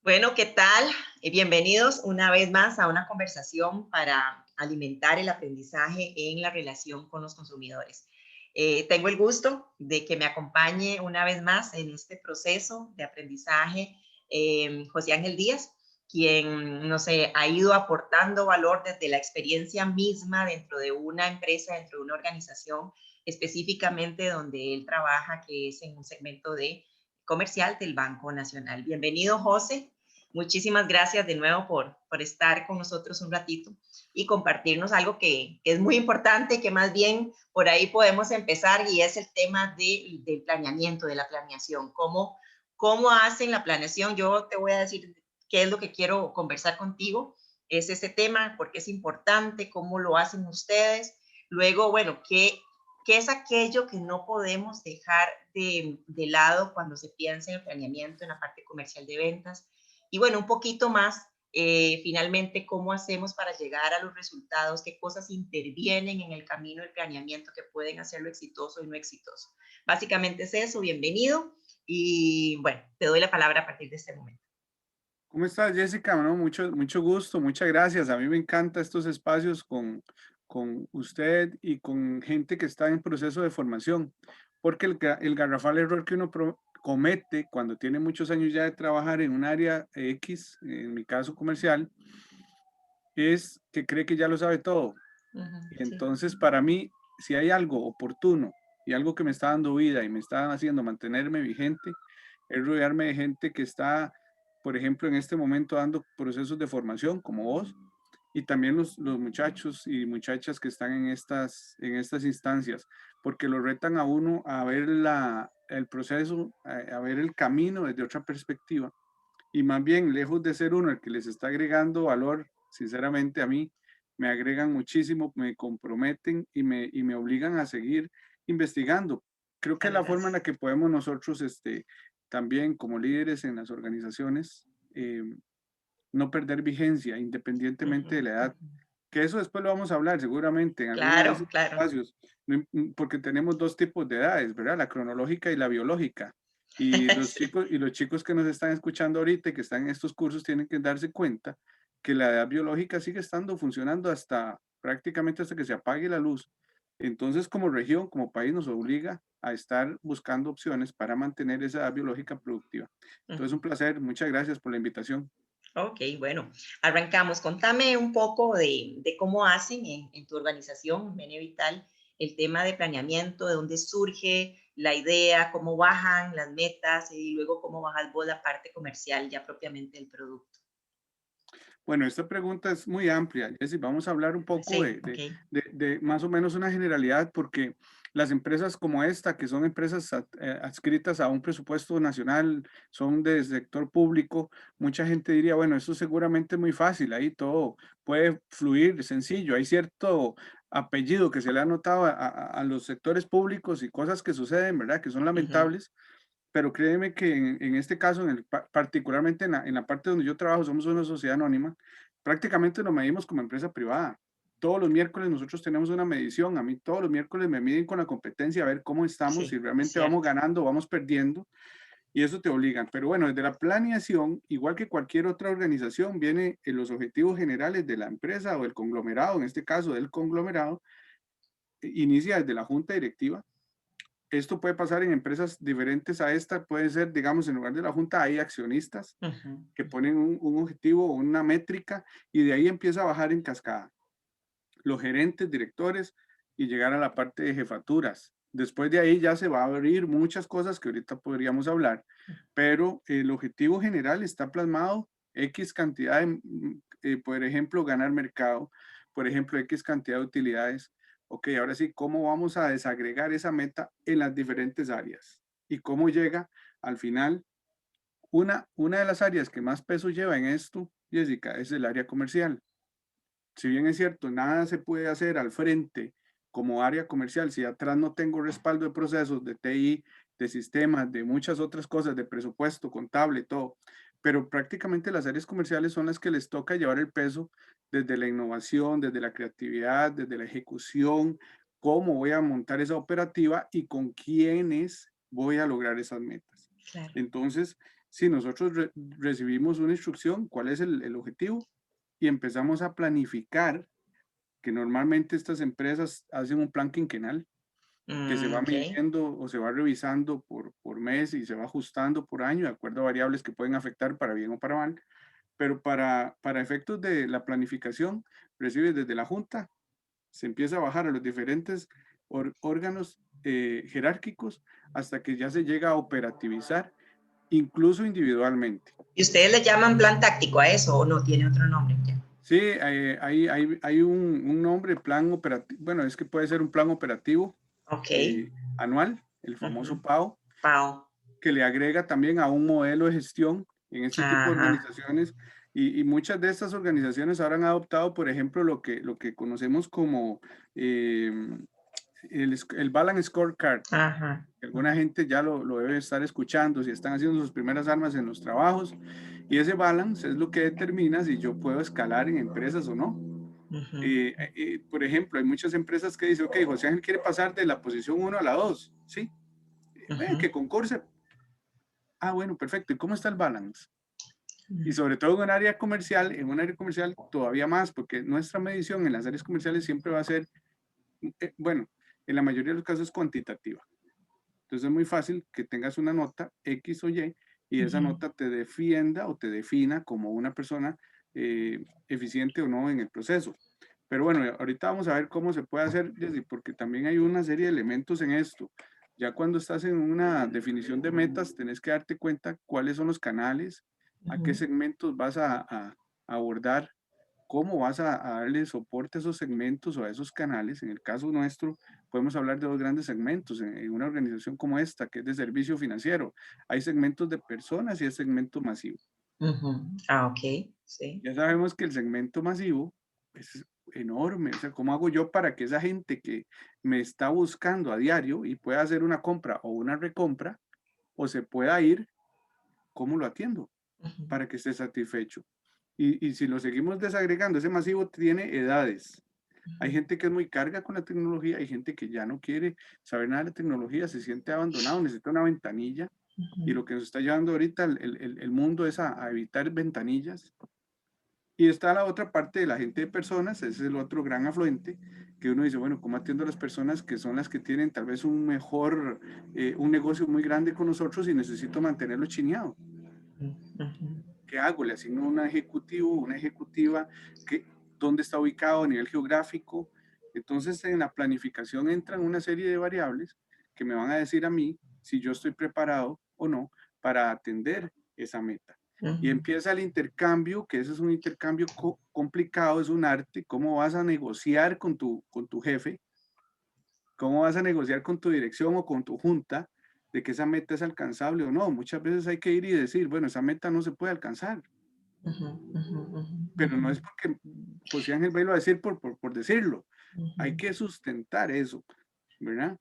Bueno, ¿qué tal? Bienvenidos una vez más a una conversación para alimentar el aprendizaje en la relación con los consumidores. Tengo el gusto de que me acompañe una vez más en este proceso de aprendizaje José Ángel Díaz, quien nos ha ido aportando valor desde la experiencia misma dentro de una empresa, dentro de una organización, específicamente donde él trabaja, que es en un segmento de comercial del Banco Nacional. Bienvenido, José. Muchísimas gracias de nuevo por estar con nosotros un ratito y compartirnos algo que es muy importante, que más bien por ahí podemos empezar, y es el tema del planeamiento, de la planeación. ¿Cómo hacen la planeación? Yo te voy a decir qué es lo que quiero conversar contigo. Es ese tema, porque es importante, cómo lo hacen ustedes. Luego, bueno, ¿qué es aquello que no podemos dejar de lado cuando se piensa en el planeamiento, en la parte comercial de ventas? Y bueno, un poquito más, finalmente, cómo hacemos para llegar a los resultados, qué cosas intervienen en el camino del planeamiento que pueden hacerlo exitoso y no exitoso. Básicamente es eso, bienvenido. Y bueno, te doy la palabra a partir de este momento. ¿Cómo estás, Jessica? No, mucho gusto, muchas gracias. A mí me encantan estos espacios con usted y con gente que está en proceso de formación, porque el garrafal error que uno comete cuando tiene muchos años ya de trabajar en un área X, en mi caso comercial, es que cree que ya lo sabe todo. Ujú, Y sí, entonces, para mí, si hay algo oportuno y algo que me está dando vida y me está haciendo mantenerme vigente, es rodearme de gente que está, por ejemplo, en este momento dando procesos de formación como vos y también los muchachos y muchachas que están en estas instancias, porque lo retan a uno a ver el proceso, a ver el camino desde otra perspectiva. Y más bien, lejos de ser uno el que les está agregando valor, sinceramente a mí me agregan muchísimo, me comprometen y me obligan a seguir investigando. Creo que es muchas la forma en la gracias. que podemos nosotros, también como líderes en las organizaciones, no perder vigencia Ujú, independientemente de la edad. ujú. Que eso después lo vamos a hablar seguramente en alguno de Claro, esos claro. espacios, porque tenemos dos tipos de edades, ¿verdad? La cronológica y la biológica. Y los Sí, chicos y los chicos que nos están escuchando ahorita y que están en estos cursos tienen que darse cuenta que la edad biológica sigue estando funcionando hasta prácticamente hasta que se apague la luz. Entonces, como región, como país, nos obliga a estar buscando opciones para mantener esa edad biológica productiva. Entonces, ujú. un placer. Muchas gracias por la invitación. Ok, bueno, arrancamos. Contame un poco de cómo hacen en tu organización, Mene Vital, el tema de planeamiento, de dónde surge la idea, cómo bajan las metas y luego cómo bajas vos la parte comercial ya propiamente del producto. Bueno, esta pregunta es muy amplia, Jessy. Vamos a hablar un poco Sí, ok. de más o menos una generalidad, porque las empresas como esta, que son empresas adscritas a un presupuesto nacional, son de sector público, mucha gente diría, bueno, eso seguramente es muy fácil, ahí todo puede fluir sencillo, hay cierto apellido que se le ha notado a los sectores públicos y cosas que suceden, ¿verdad? Que son Ujú, lamentables, pero créeme que en este caso, particularmente en la parte donde yo trabajo, somos una sociedad anónima, prácticamente nos medimos como empresa privada. Todos los miércoles nosotros tenemos una medición. A mí todos los miércoles me miden con la competencia a ver cómo estamos, si sí, es realmente vamos cierto. ganando o vamos perdiendo, y eso te obligan. Pero bueno, desde la planeación, igual que cualquier otra organización, viene en los objetivos generales de la empresa o el conglomerado, en este caso del conglomerado, inicia desde la junta directiva. Esto puede pasar en empresas diferentes a esta, puede ser, digamos, en lugar de la junta hay accionistas Ujú, que ujú. ponen un objetivo o una métrica y de ahí empieza a bajar en cascada. Los gerentes, directores y llegar a la parte de jefaturas. Después de ahí ya se va a abrir muchas cosas que ahorita podríamos hablar, pero el objetivo general está plasmado X cantidad de, por ejemplo, ganar mercado, por ejemplo, X cantidad de utilidades. Ok, ahora sí, ¿cómo vamos a desagregar esa meta en las diferentes áreas? ¿Y cómo llega al final? Una de las áreas que más peso lleva en esto, Jessica, es el área comercial. Si bien es cierto, nada se puede hacer al frente como área comercial si atrás no tengo respaldo de procesos, de TI, de sistemas, de muchas otras cosas, de presupuesto, contable, todo. Pero prácticamente las áreas comerciales son las que les toca llevar el peso desde la innovación, desde la creatividad, desde la ejecución, cómo voy a montar esa operativa y con quiénes voy a lograr esas metas. Claro. Entonces, si nosotros recibimos una instrucción, cuál es el objetivo, y empezamos a planificar, que normalmente estas empresas hacen un plan quinquenal que se va Ok. midiendo o se va revisando por mes y se va ajustando por año, de acuerdo a variables que pueden afectar para bien o para mal. Pero para efectos de la planificación, recibe desde la junta, se empieza a bajar a los diferentes órganos jerárquicos hasta que ya se llega a operativizar, incluso individualmente. ¿Y ustedes le llaman plan táctico a eso o no? ¿Tiene otro nombre? Ya. Sí, hay un nombre, plan operativo, bueno, es que puede ser un plan operativo Ok. anual, el Ujú. famoso PAO, Pau. que le agrega también a un modelo de gestión en este tipo de Ajá. organizaciones. Y muchas de estas organizaciones ahora han adoptado, por ejemplo, lo que conocemos como eh, el Balance Scorecard. Ajá. Alguna gente ya lo debe estar escuchando si están haciendo sus primeras armas en los trabajos. Y ese balance es lo que determina si yo puedo escalar en empresas o no. Ujú. Por ejemplo, hay muchas empresas que dicen, ok, José Ángel quiere pasar de la posición 1 a la 2, ¿sí? Ujú. Que concurse. Ah, bueno, perfecto. ¿Y cómo está el balance? Y Ujú. sobre todo en un área comercial todavía más, porque nuestra medición en las áreas comerciales siempre va a ser, bueno, en la mayoría de los casos cuantitativa. Entonces es muy fácil que tengas una nota X o y esa Ujú. nota te defienda o te defina como una persona eficiente o no en el proceso. Pero bueno, ahorita vamos a ver cómo se puede hacer, Jessy, porque también hay una serie de elementos en esto. Ya cuando estás en una definición de metas, tenés que darte cuenta cuáles son los canales, a qué Ujú. segmentos vas a abordar, cómo vas a darle soporte a esos segmentos o a esos canales. En el caso nuestro, podemos hablar de dos grandes segmentos en una organización como esta, que es de servicio financiero. Hay segmentos de personas y hay segmento masivo. Ujú. Ah, ok. Sí. Ya sabemos que el segmento masivo es enorme. O sea, ¿cómo hago yo para que esa gente que me está buscando a diario y pueda hacer una compra o una recompra o se pueda ir, cómo lo atiendo Ujú. para que esté satisfecho? Y si lo seguimos desagregando, ese masivo tiene edades. Hay gente que es muy carga con la tecnología, hay gente que ya no quiere saber nada de la tecnología, se siente abandonado, necesita una ventanilla. Y Ujú. lo que nos está llevando ahorita el mundo es a evitar ventanillas. Y está la otra parte de la gente de personas, ese es el otro gran afluente, que uno dice, bueno, ¿cómo atiendo a las personas que son las que tienen tal vez un mejor, un negocio muy grande con nosotros y necesito mantenerlo chineado? Ujú. ¿Qué hago? Le asigno un ejecutivo, una ejecutiva, que, ¿dónde está ubicado a nivel geográfico? Entonces, en la planificación entran una serie de variables que me van a decir a mí si yo estoy preparado o no para atender esa meta. Y Ujú. empieza el intercambio, que ese es un intercambio complicado, es un arte, cómo vas a negociar con tu jefe, cómo vas a negociar con tu dirección o con tu junta de que esa meta es alcanzable o no. Muchas veces hay que ir y decir, bueno, esa meta no se puede alcanzar, Ujú. Ujú. pero no Ujú. es porque José Ángel va a decir por decirlo. Ujú. Hay que sustentar eso, ¿verdad?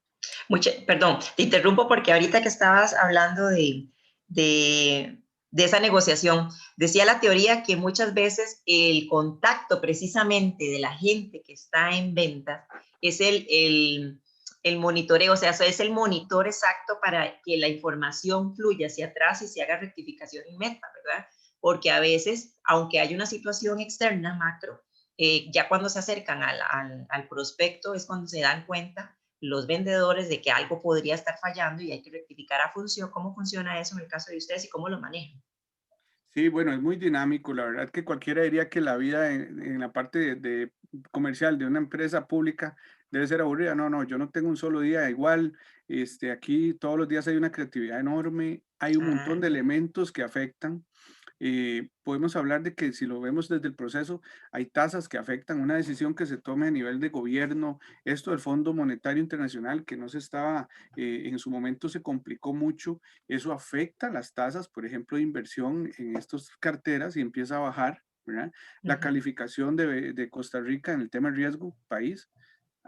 Perdón, te interrumpo porque ahorita que estabas hablando de, de esa negociación, decía la teoría que muchas veces el contacto precisamente de la gente que está en venta es el monitoreo, o sea, es el monitor exacto para que la información fluya hacia atrás y se haga rectificación inmediata, ¿verdad? Porque a veces, aunque hay una situación externa, macro, ya cuando se acercan al prospecto es cuando se dan cuenta los vendedores de que algo podría estar fallando y hay que rectificar a función. ¿Cómo funciona eso en el caso de ustedes y cómo lo manejan? Sí, bueno, es muy dinámico. La verdad que cualquiera diría que la vida en la parte de comercial de una empresa pública debe ser aburrida. No, no, yo no tengo un solo día igual. Aquí todos los días hay una creatividad enorme, hay un montón de Ah, elementos que afectan. Podemos hablar de que si lo vemos desde el proceso, hay tasas que afectan una decisión que se tome a nivel de gobierno. Esto del Fondo Monetario Internacional, que no se estaba, en su momento se complicó mucho, eso afecta las tasas, por ejemplo, de inversión en estas carteras y empieza a bajar, ¿verdad? La ujú, calificación de Costa Rica en el tema de riesgo país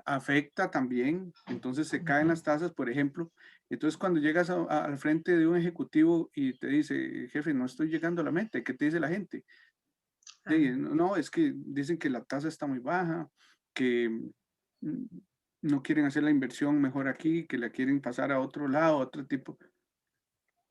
afecta también, entonces se caen ujú, las tasas, por ejemplo. Entonces, cuando llegas al frente de un ejecutivo y te dice, jefe, no estoy llegando a la meta, ¿qué te dice la gente? ah, No, no, es que dicen que la tasa está muy baja, que no quieren hacer la inversión mejor aquí, que la quieren pasar a otro lado, a otro tipo.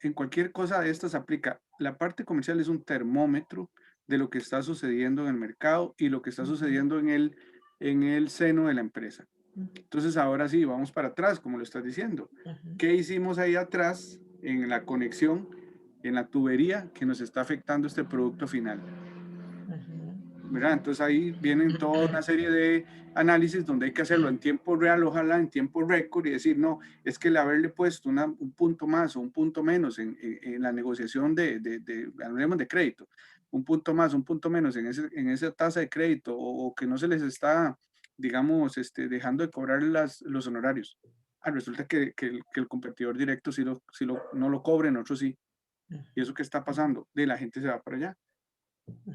en cualquier cosa de estas aplica. La parte comercial es un termómetro de lo que está sucediendo en el mercado y lo que está Ujú, sucediendo en el seno de la empresa. ujú, Entonces, ahora sí, vamos para atrás, como lo estás diciendo. ujú, ¿Qué hicimos ahí atrás en la conexión, en la tubería que nos está afectando este producto final? ¿Verdad? Entonces ahí vienen toda una serie de análisis donde hay que hacerlo en tiempo real, ojalá en tiempo récord y decir, no, es que el haberle puesto un punto más o un punto menos en la negociación hablemos de crédito, un punto más, un punto menos en esa tasa de crédito o que no se les está, digamos, dejando de cobrar los honorarios. Ah, resulta que el competidor directo no lo cobre, nosotros sí. ¿Y eso qué está pasando? De la gente se va para allá.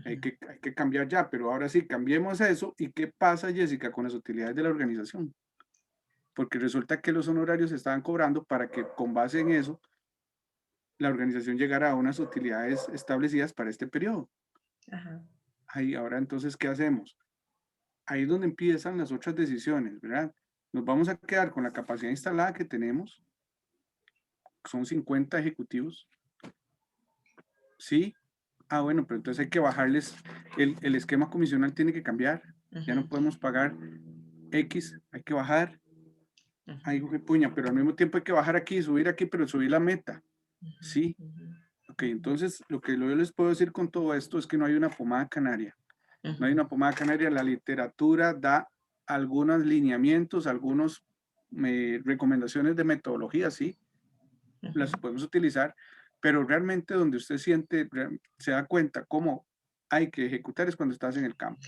Hay que cambiar ya, pero ahora sí, cambiemos eso. ¿Y qué pasa, Jessica, con las utilidades de la organización? Porque resulta que los honorarios se estaban cobrando para que con base en eso la organización llegara a unas utilidades establecidas para este periodo. ajá, Ahí, ahora entonces, ¿qué hacemos? Ahí es donde empiezan las otras decisiones, ¿verdad? Nos vamos a quedar con la capacidad instalada que tenemos, son 50 ejecutivos, ¿sí? Ah, bueno, pero entonces hay que bajarles, el esquema comisional tiene que cambiar, ya no ujú, podemos pagar X, hay que bajar. ujú, Ay, puña, pero al mismo tiempo hay que bajar aquí, subir aquí, pero subir la meta. ujú, Sí, ujú, ok, entonces lo que yo les puedo decir con todo esto es que no hay una pomada canaria. No hay ujú, una pomada canaria. La literatura da algunos lineamientos, algunas recomendaciones de metodología, sí, ujú, las podemos utilizar, pero realmente donde usted se da cuenta cómo hay que ejecutar es cuando estás en el campo.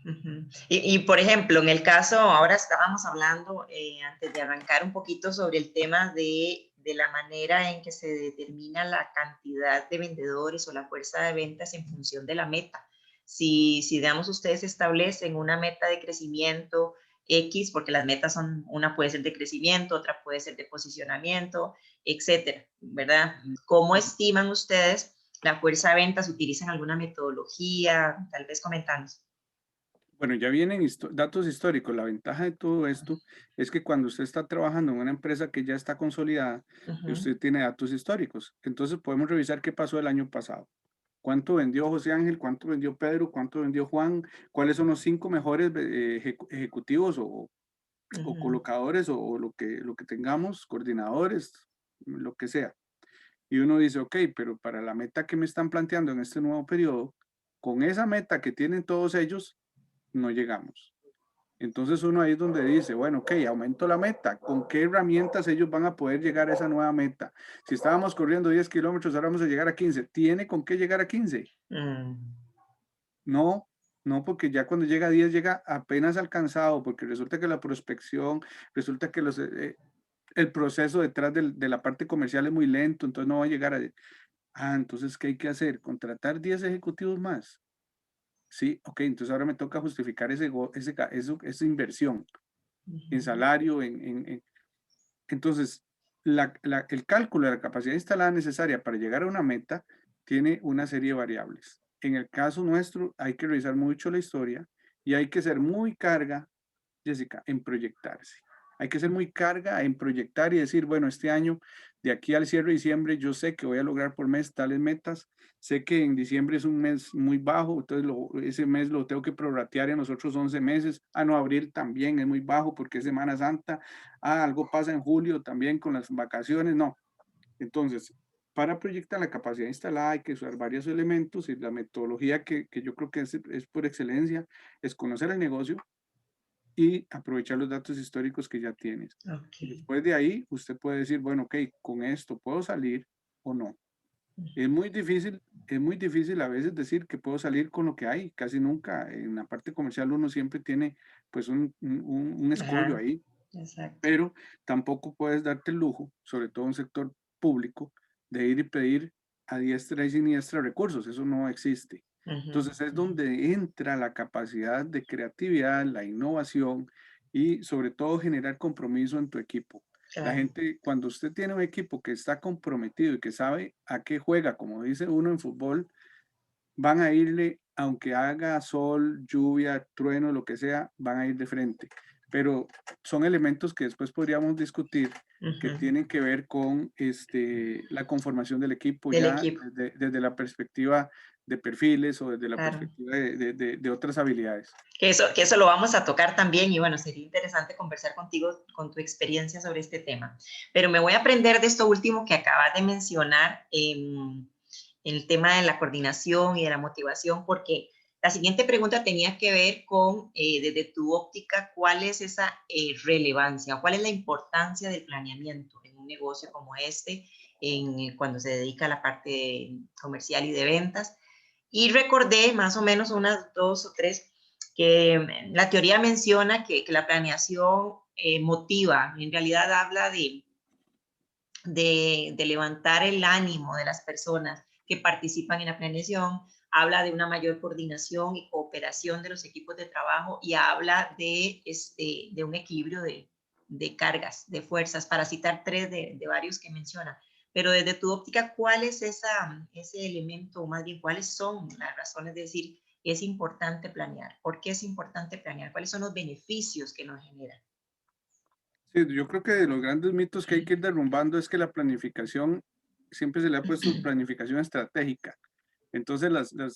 ujú. Por ejemplo, en el caso, ahora estábamos hablando antes de arrancar un poquito sobre el tema de la manera en que se determina la cantidad de vendedores o la fuerza de ventas en función de la meta. Si digamos, ustedes establecen una meta de crecimiento X, porque las metas son, una puede ser de crecimiento, otra puede ser de posicionamiento, etcétera, ¿verdad? ¿Cómo estiman ustedes la fuerza de ventas? ¿Utilizan alguna metodología? Tal vez comentanos. Bueno, ya vienen datos históricos. La ventaja de todo esto es que cuando usted está trabajando en una empresa que ya está consolidada, Ujú, usted tiene datos históricos. Entonces podemos revisar qué pasó el año pasado. ¿Cuánto vendió José Ángel? ¿Cuánto vendió Pedro? ¿Cuánto vendió Juan? ¿Cuáles son los 5 mejores ejecutivos o ujú, colocadores o lo que tengamos, coordinadores, lo que sea? Y uno dice, ok, pero para la meta que me están planteando en este nuevo periodo, con esa meta que tienen todos ellos, no llegamos. Entonces uno ahí es donde dice, bueno, ok, aumento la meta. ¿Con qué herramientas ellos van a poder llegar a esa nueva meta? Si estábamos corriendo 10 kilómetros, ahora vamos a llegar a 15. ¿Tiene con qué llegar a 15? mm, No, no, porque ya cuando llega a 10 llega apenas alcanzado, porque resulta que la prospección, resulta que el proceso detrás de la parte comercial es muy lento, entonces no va a llegar a... Ah, entonces, ¿qué hay que hacer? ¿Contratar 10 ejecutivos más? Sí, ok, entonces ahora me toca justificar esa inversión en ujú, salario, entonces, el cálculo de la capacidad instalada necesaria para llegar a una meta tiene una serie de variables. En el caso nuestro, hay que revisar mucho la historia y hay que ser muy carga, Jessica, en proyectarse. Hay que ser muy carga en proyectar y decir, bueno, este año, de aquí al cierre de diciembre, yo sé que voy a lograr por mes tales metas. Sé que en diciembre es un mes muy bajo, entonces ese mes lo tengo que prorratear en los otros 11 meses. Ah, no, abril también es muy bajo porque es Semana Santa. Ah, algo pasa en julio también con las vacaciones. No. Entonces, para proyectar la capacidad instalada hay que usar varios elementos y la metodología que yo creo que es por excelencia es conocer el negocio, y aprovechar los datos históricos que ya tienes. ok, Y después de ahí, usted puede decir, bueno, ok, con esto puedo salir o no. Es muy difícil a veces decir que puedo salir con lo que hay. Casi nunca. En la parte comercial uno siempre tiene pues un escollo ajá, ahí, exacto. pero tampoco puedes darte el lujo, sobre todo en un sector público, de ir y pedir a diestra y siniestra recursos. Eso no existe. Ujú, Entonces es ujú, donde entra la capacidad de creatividad, la innovación y sobre todo generar compromiso en tu equipo. La claro, gente, cuando usted tiene un equipo que está comprometido y que sabe a qué juega, como dice uno en fútbol, van a irle, aunque haga sol, lluvia, trueno, lo que sea, van a ir de frente. pero son elementos que después podríamos discutir que Ujú. tienen que ver con la conformación del equipo Del ya equipo, desde la perspectiva de perfiles o desde la claro. perspectiva de otras habilidades. Que eso lo vamos a tocar también y bueno, sería interesante conversar contigo con tu experiencia sobre este tema. Pero me voy a aprender de esto último que acabas de mencionar, el tema de la coordinación y de la motivación, porque la siguiente pregunta tenía que ver con, desde tu óptica, cuál es esa relevancia, cuál es la importancia del planeamiento en un negocio como este, cuando se dedica a la parte comercial y de ventas. Y recordé más o menos unas dos o tres que la teoría menciona que la planeación motiva, en realidad habla de levantar el ánimo de las personas que participan en la planeación, habla de una mayor coordinación y cooperación de los equipos de trabajo y habla de un equilibrio de cargas, de fuerzas, para citar tres de varios que menciona. Pero desde tu óptica, ¿cuál es ese elemento, o más bien, cuáles son las razones de decir es importante planear? ¿Por qué es importante planear? ¿Cuáles son los beneficios que nos genera? Sí, yo creo que de los grandes mitos que hay que ir derrumbando es que la planificación, siempre se le ha puesto planificación estratégica. Entonces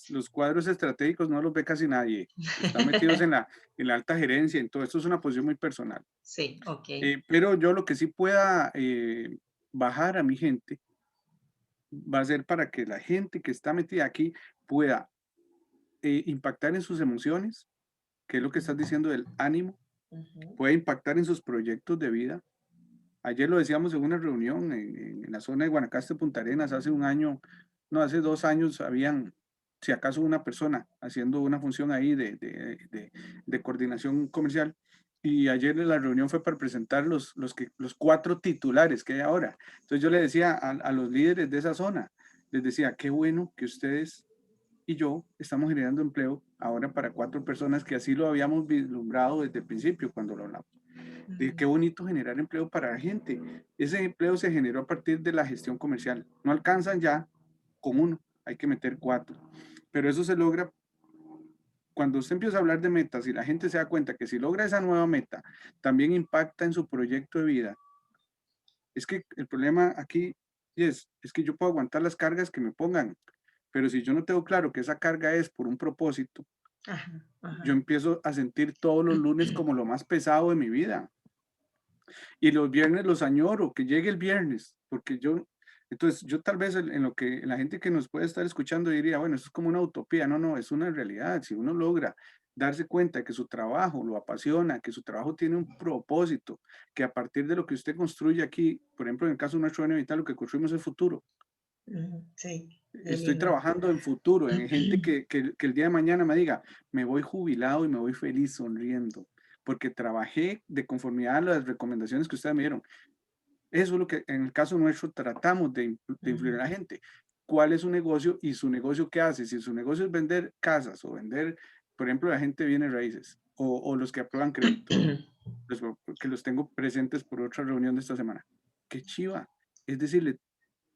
los cuadros estratégicos no los ve casi nadie. Están metidos en la alta gerencia, en todo esto es una posición muy personal. Sí, ok. Pero yo lo que sí pueda bajar a mi gente va a ser para que la gente que está metida aquí pueda impactar en sus emociones, que es lo que estás diciendo del ánimo, Ujú. puede impactar en sus proyectos de vida. Ayer lo decíamos en una reunión en la zona de Guanacaste, Punta Arenas, hace un año, no, hace 2 años habían, si acaso, una persona haciendo una función ahí de coordinación comercial. Y ayer la reunión fue para presentar los 4 titulares que hay ahora. Entonces yo le decía a los líderes de esa zona, les decía, qué bueno que ustedes y yo estamos generando empleo ahora para 4 personas que así lo habíamos vislumbrado desde el principio cuando lo hablamos. Dije, qué bonito generar empleo para la gente. Ese empleo se generó a partir de la gestión comercial. No alcanzan ya con uno, hay que meter 4. Pero eso se logra cuando usted empieza a hablar de metas y la gente se da cuenta que si logra esa nueva meta, también impacta en su proyecto de vida. Es que el problema aquí es que yo puedo aguantar las cargas que me pongan, pero si yo no tengo claro que esa carga es por un propósito, Ajá, yo ajá. empiezo a sentir todos los lunes como lo más pesado de mi vida. Y los viernes los añoro, que llegue el viernes, porque entonces yo tal vez en lo que la gente que nos puede estar escuchando diría, bueno, eso es como una utopía, no, no, es una realidad. Si uno logra darse cuenta que su trabajo lo apasiona, que su trabajo tiene un propósito, que a partir de lo que usted construye aquí, por ejemplo, en el caso de nuestro Vital, lo que construimos es futuro. Ujú, sí, qué Estoy lindo. trabajando en futuro, en gente que el día de mañana me diga, me voy jubilado y me voy feliz sonriendo, porque trabajé de conformidad a las recomendaciones que ustedes me dieron. Eso es lo que en el caso nuestro tratamos de influir a Ujú. la gente. ¿Cuál es su negocio y su negocio qué hace? Si su negocio es vender casas o vender, por ejemplo, la gente viene raíces o los que aprueban crédito, que los tengo presentes por otra reunión de esta semana. ¡Qué chiva! Es decirle,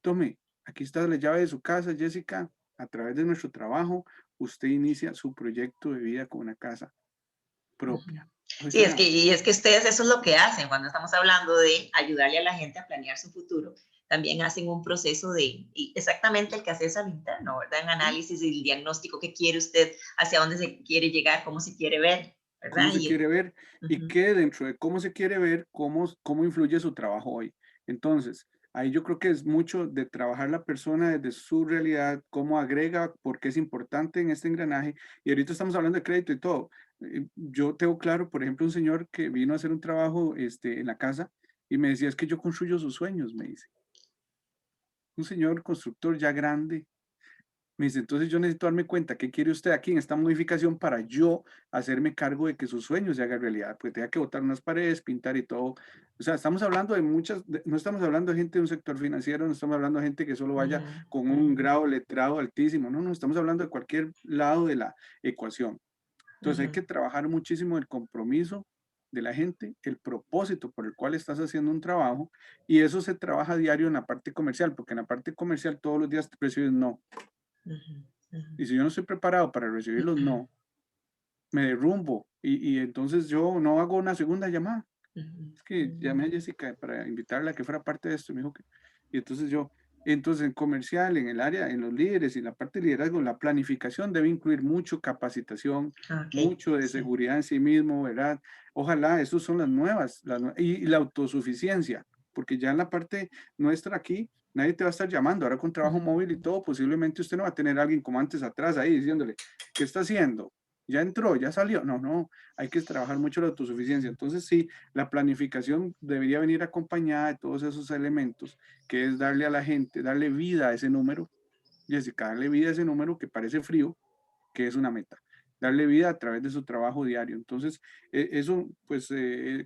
tome, aquí está la llave de su casa, Jessica. A través de nuestro trabajo, usted inicia su proyecto de vida con una casa Ujú. propia. Sí, Oiga, y es que ustedes eso es lo que hacen cuando estamos hablando de ayudarle a la gente a planear su futuro. También hacen un proceso y exactamente el que haces al interno, ¿verdad? En ¿sí? análisis y el diagnóstico que quiere usted, hacia dónde se quiere llegar, cómo se quiere ver, Cómo ¿verdad? se quiere ver y Ujú, que dentro de cómo se quiere ver, cómo influye su trabajo hoy. Entonces, ahí yo creo que es mucho de trabajar la persona desde su realidad, cómo agrega, por qué es importante en este engranaje. Y ahorita estamos hablando de crédito y todo. Yo tengo claro, por ejemplo, un señor que vino a hacer un trabajo en la casa y me decía, es que yo construyo sus sueños, me dice. Un señor constructor ya grande, me dice, entonces yo necesito darme cuenta qué quiere usted aquí en esta modificación para yo hacerme cargo de que sus sueños se hagan realidad, pues tenga que botar unas paredes, pintar y todo. O sea, estamos hablando de no estamos hablando de gente de un sector financiero, no estamos hablando de gente que solo vaya ujú, con un ujú, grado letrado altísimo, no, no, estamos hablando de cualquier lado de la ecuación. Entonces hay ujú, que trabajar muchísimo el compromiso de la gente, el propósito por el cual estás haciendo un trabajo, y eso se trabaja a diario en la parte comercial, porque en la parte comercial todos los días te recibes no. ujú, ujú. Y si yo no estoy preparado para recibir los no, me derrumbo y entonces yo no hago una segunda llamada. Ujú, Es que ujú. llamé a Jessica para invitarla a que fuera parte de esto, y me dijo que, y entonces yo, entonces en comercial, en el área, en los líderes y la parte de liderazgo, la planificación debe incluir mucho capacitación, Ok, mucho de sí. seguridad en sí mismo, ¿verdad? Ojalá, esas son las nuevas, y la autosuficiencia, porque ya en la parte nuestra aquí, nadie te va a estar llamando, ahora con trabajo móvil y Ujú, todo, posiblemente usted no va a tener a alguien como antes atrás ahí diciéndole, ¿qué está haciendo? ¿Ya entró? ¿Ya salió? No, no, hay que trabajar mucho la autosuficiencia. Entonces sí, la planificación debería venir acompañada de todos esos elementos, que es darle a la gente, darle vida a ese número, Jessica, darle vida a ese número que parece frío, que es una meta, darle vida a través de su trabajo diario. Entonces, eso, pues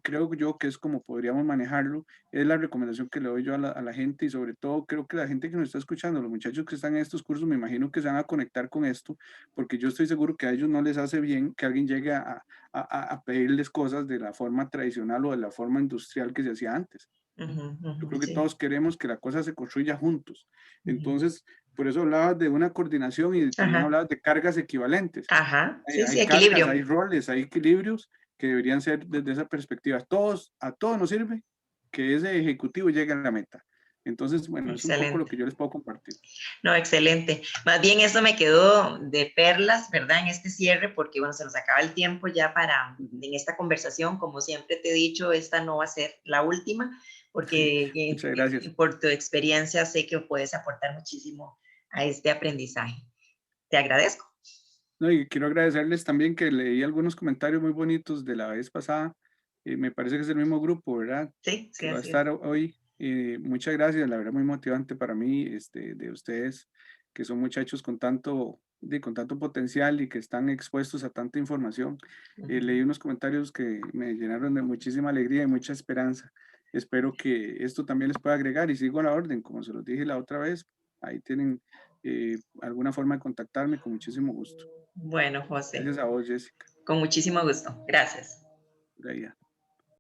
creo yo que es como podríamos manejarlo, es la recomendación que le doy yo a la gente y sobre todo creo que la gente que nos está escuchando, los muchachos que están en estos cursos, me imagino que se van a conectar con esto, porque yo estoy seguro que a ellos no les hace bien que alguien llegue a pedirles cosas de la forma tradicional o de la forma industrial que se hacía antes. ujú, Yo ujú, creo que sí. todos queremos que la cosa se construya juntos. Ujú. Entonces, por eso hablabas de una coordinación y también Ajá, hablabas de cargas equivalentes. ajá, sí, Hay sí, cargas, equilibrio. hay roles, hay equilibrios que deberían ser desde esa perspectiva. A todos nos sirve que ese ejecutivo llegue a la meta. Entonces, bueno, es un poco lo Excelente. que yo les puedo compartir. No, excelente. Más bien eso me quedó de perlas, ¿verdad? En este cierre, porque bueno, se nos acaba el tiempo ya para, Ujú. en esta conversación, como siempre te he dicho, esta no va a ser la última, porque Muchas gracias. por tu experiencia sé que puedes aportar muchísimo a este aprendizaje. Te agradezco. No, y quiero agradecerles también que leí algunos comentarios muy bonitos de la vez pasada. Me parece que es el mismo grupo, ¿verdad? Sí, sí, Que va a así estar es. hoy. Muchas gracias, la verdad muy motivante para mí, de ustedes, que son muchachos con tanto potencial y que están expuestos a tanta información. Leí Ujú. unos comentarios que me llenaron de muchísima alegría y mucha esperanza. Espero que esto también les pueda agregar y sigo a la orden, como se los dije la otra vez. Ahí tienen alguna forma de contactarme con muchísimo gusto. Bueno, José, Gracias a vos, Jessica. con muchísimo gusto. Gracias. Por ahí,